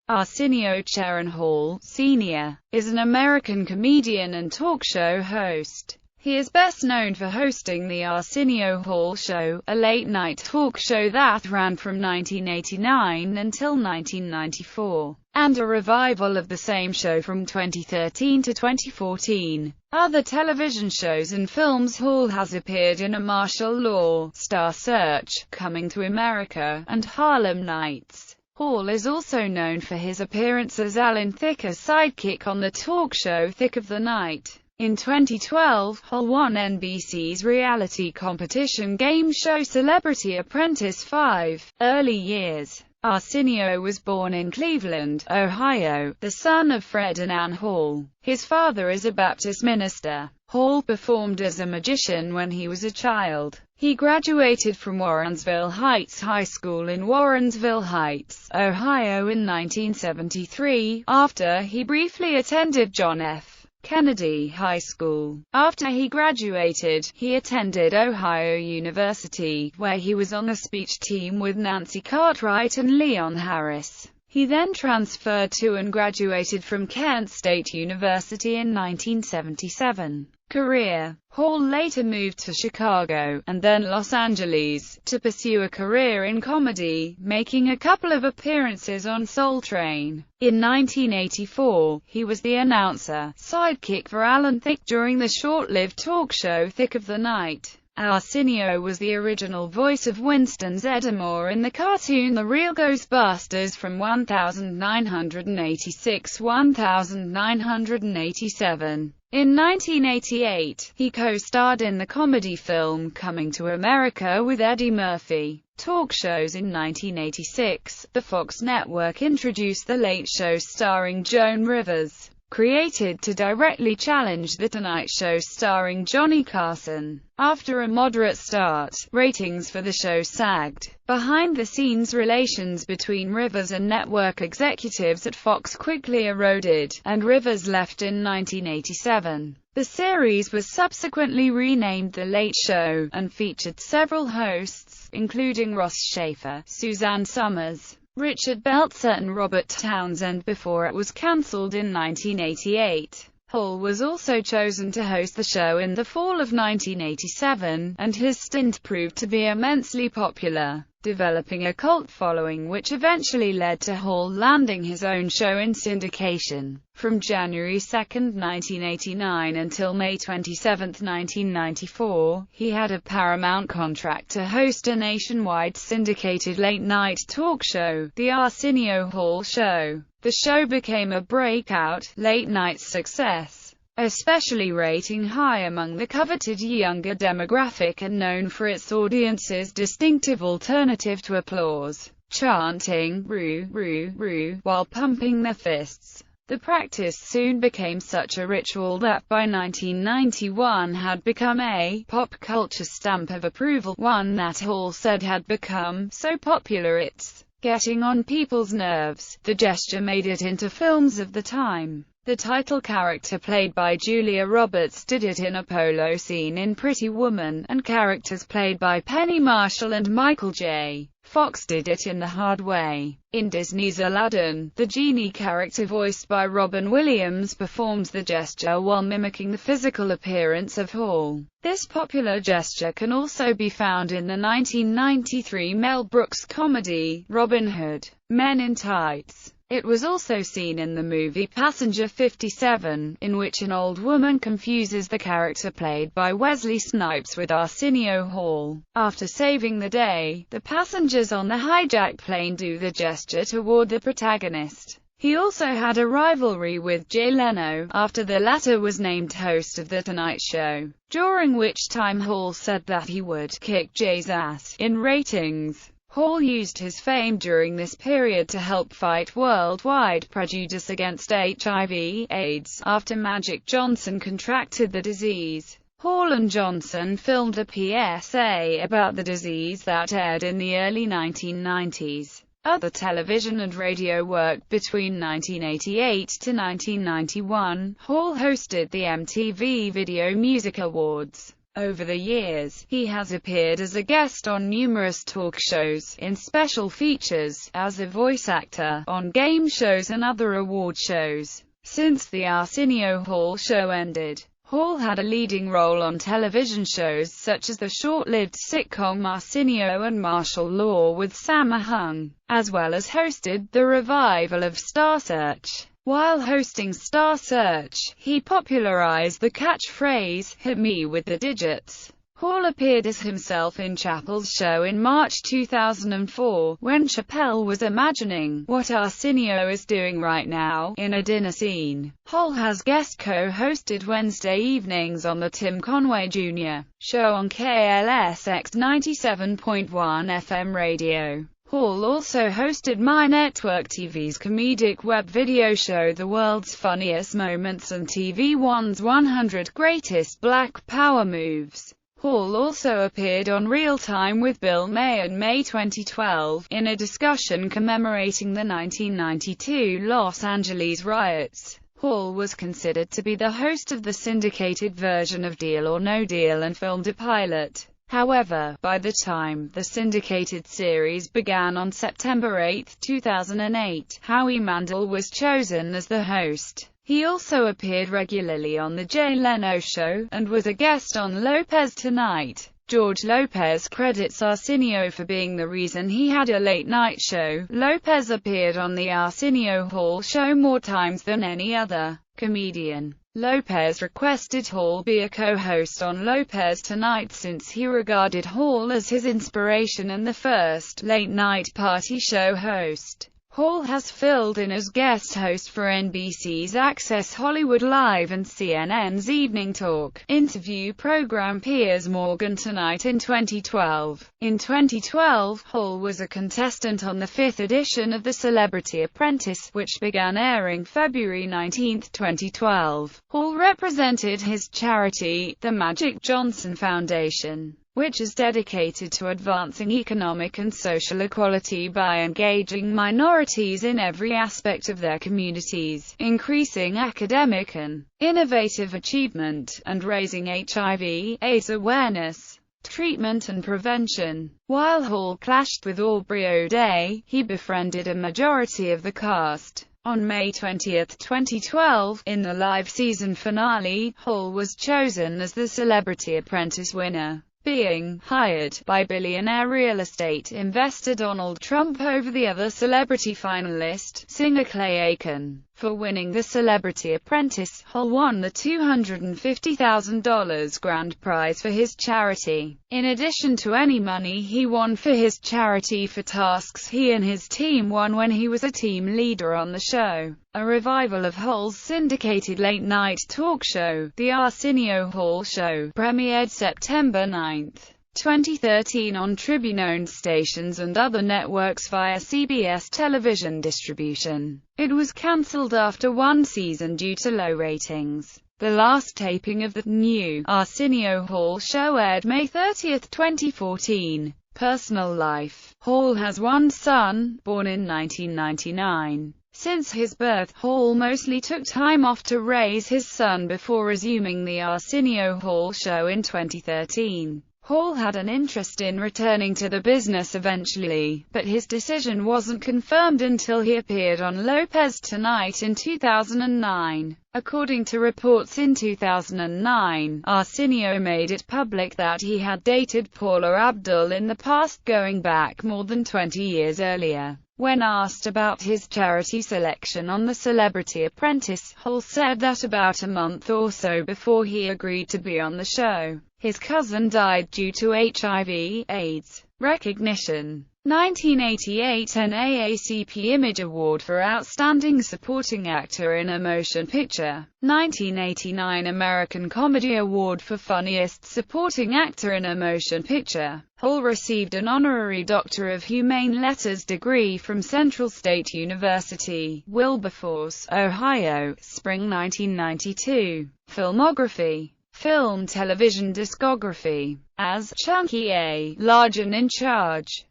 Arsenio Hall, Sr., is an American comedian and talk show host. He is best known for hosting the Arsenio Hall Show, a late-night talk show that ran from 1989 until 1994, and a revival of the same show from 2013 to 2014. Other television shows and films. Hall has appeared in A Martial Law, Star Search, Coming to America, and Harlem Nights. Hall is also known for his appearance as Alan Thicke's sidekick on the talk show Thick of the Night. In 2012, Hall won NBC's reality competition game show Celebrity Apprentice 5. Early years. Arsenio was born in Cleveland, Ohio, the son of Fred and Ann Hall. His father is a Baptist minister. Hall performed as a magician when he was a child. He graduated from Warrensville Heights High School in Warrensville Heights, Ohio in 1973, after he briefly attended John F. Kennedy High School. After he graduated, he attended Ohio University, where he was on the speech team with Nancy Cartwright and Leon Harris. He then transferred to and graduated from Kent State University in 1977. Career. Hall later moved to Chicago, and then Los Angeles, to pursue a career in comedy, making a couple of appearances on Soul Train. In 1984, he was the announcer, sidekick for Alan Thicke during the short-lived talk show Thick of the Night. Arsenio was the original voice of Winston Zeddemore in the cartoon The Real Ghostbusters from 1986–1987. In 1988, he co-starred in the comedy film Coming to America with Eddie Murphy. Talk shows. In 1986, the Fox network introduced The Late Show starring Joan Rivers, created to directly challenge The Tonight Show starring Johnny Carson. After a moderate start, ratings for the show sagged. Behind-the-scenes relations between Rivers and network executives at Fox quickly eroded, and Rivers left in 1987. The series was subsequently renamed The Late Show, and featured several hosts, including Ross Shafer, Suzanne Summers, Richard Belzer and Robert Townsend before it was cancelled in 1988. Hall was also chosen to host the show in the fall of 1987, and his stint proved to be immensely popular, developing a cult following which eventually led to Hall landing his own show in syndication. From January 2, 1989 until May 27, 1994, he had a Paramount contract to host a nationwide syndicated late-night talk show, The Arsenio Hall Show. The show became a breakout, late-night success, especially rating high among the coveted younger demographic and known for its audience's distinctive alternative to applause, chanting, "Roo, roo, roo," while pumping their fists. The practice soon became such a ritual that by 1991 had become a pop culture stamp of approval, one that Hall said had become so popular it's getting on people's nerves. The gesture made it into films of the time. The title character played by Julia Roberts did it in a polo scene in Pretty Woman, and characters played by Penny Marshall and Michael J. Fox did it in The Hard Way. In Disney's Aladdin, the genie character voiced by Robin Williams performed the gesture while mimicking the physical appearance of Hall. This popular gesture can also be found in the 1993 Mel Brooks comedy, Robin Hood, Men in Tights. It was also seen in the movie Passenger 57, in which an old woman confuses the character played by Wesley Snipes with Arsenio Hall. After saving the day, the passengers on the hijacked plane do the gesture toward the protagonist. He also had a rivalry with Jay Leno, after the latter was named host of The Tonight Show, during which time Hall said that he would kick Jay's ass in ratings. Hall used his fame during this period to help fight worldwide prejudice against HIV/AIDS, after Magic Johnson contracted the disease. Hall and Johnson filmed a PSA about the disease that aired in the early 1990s. Other television and radio work. Between 1988 to 1991, Hall hosted the MTV Video Music Awards. Over the years, he has appeared as a guest on numerous talk shows, in special features, as a voice actor, on game shows and other award shows. Since the Arsenio Hall show ended, Hall had a leading role on television shows such as the short-lived sitcom Arsenio and Martial Law with Sammo Hung, as well as hosted the revival of Star Search. While hosting Star Search, he popularized the catchphrase, "Hit me with the digits." Hall appeared as himself in Chappelle's show in March 2004, when Chappelle was imagining what Arsenio is doing right now, in a dinner scene. Hall has guest co-hosted Wednesday evenings on the Tim Conway Jr. show on KLSX 97.1 FM radio. Hall also hosted My Network TV's comedic web video show The World's Funniest Moments and TV One's 100 Greatest Black Power Moves. Hall also appeared on Real Time with Bill Maher in May 2012, in a discussion commemorating the 1992 Los Angeles riots. Hall was considered to be the host of the syndicated version of Deal or No Deal and filmed a pilot. However, by the time the syndicated series began on September 8, 2008, Howie Mandel was chosen as the host. He also appeared regularly on The Jay Leno Show, and was a guest on Lopez Tonight. George Lopez credits Arsenio for being the reason he had a late-night show. Lopez appeared on the Arsenio Hall show more times than any other comedian. Lopez requested Hall be a co-host on Lopez Tonight since he regarded Hall as his inspiration and the first late-night party show host. Hall has filled in as guest host for NBC's Access Hollywood Live and CNN's Evening Talk interview program Piers Morgan Tonight in 2012. In 2012, Hall was a contestant on the 5th edition of The Celebrity Apprentice, which began airing February 19, 2012. Hall represented his charity, the Magic Johnson Foundation, which is dedicated to advancing economic and social equality by engaging minorities in every aspect of their communities, increasing academic and innovative achievement, and raising HIV/AIDS awareness, treatment and prevention. While Hall clashed with Aubrey O'Day, he befriended a majority of the cast. On May 20, 2012, in the live season finale, Hall was chosen as the Celebrity Apprentice winner, being hired by billionaire real estate investor Donald Trump over the other celebrity finalist, singer Clay Aiken. For winning the Celebrity Apprentice, Hall won the $250,000 grand prize for his charity, in addition to any money he won for his charity for tasks he and his team won when he was a team leader on the show. A revival of Hall's syndicated late-night talk show, The Arsenio Hall Show, premiered September 9, 2013 on Tribune-owned stations and other networks via CBS television distribution. It was cancelled after one season due to low ratings. The last taping of the new Arsenio Hall show aired May 30, 2014. Personal life. Hall has one son, born in 1999. Since his birth, Hall mostly took time off to raise his son before resuming the Arsenio Hall show in 2013. Hall had an interest in returning to the business eventually, but his decision wasn't confirmed until he appeared on Lopez Tonight in 2009. According to reports in 2009, Arsenio made it public that he had dated Paula Abdul in the past, going back more than 20 years earlier. When asked about his charity selection on The Celebrity Apprentice, Hall said that about a month or so before he agreed to be on the show, his cousin died due to HIV/AIDS. Recognition. 1988 NAACP Image Award for Outstanding Supporting Actor in a Motion Picture. 1989 American Comedy Award for Funniest Supporting Actor in a Motion Picture. Hall received an honorary Doctor of Humane Letters degree from Central State University, Wilberforce, Ohio, spring 1992. Filmography. Film, television discography. As Chunky A. Large and in Charge.